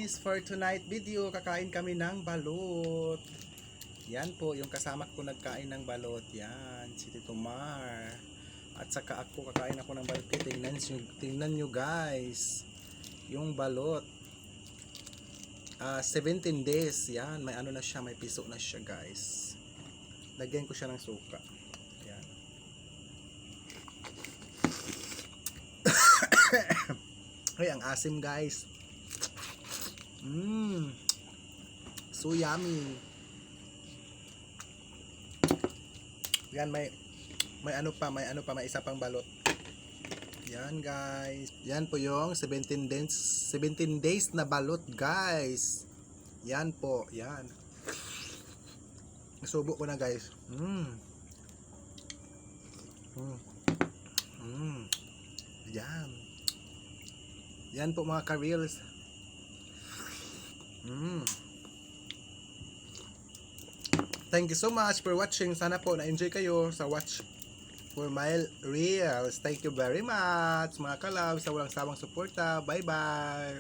guys, for tonight video, kakain kami ng balot. Yan po, yung kasama ko nagkain ng balot. Yan, si Tito Mar. At saka ako, kakain ako ng balot. Tingnan nyo guys, yung balot. 17 days, yan, may ano na siya, may piso na siya guys. Lagyan ko siya ng suka. Yan. Ay, ang asim guys. So yummy. Yan, may isa pang balot. Yan guys. Yan po yung 17 days na balot guys. Yan po, yan. Nasubo ko na guys. Yan. Yan po mga ka-reels. Thank you so much for watching. Sana po na-enjoy kayo sa watch for my reels. Thank you very much mga kalab sa walang sawang suporta. Bye bye.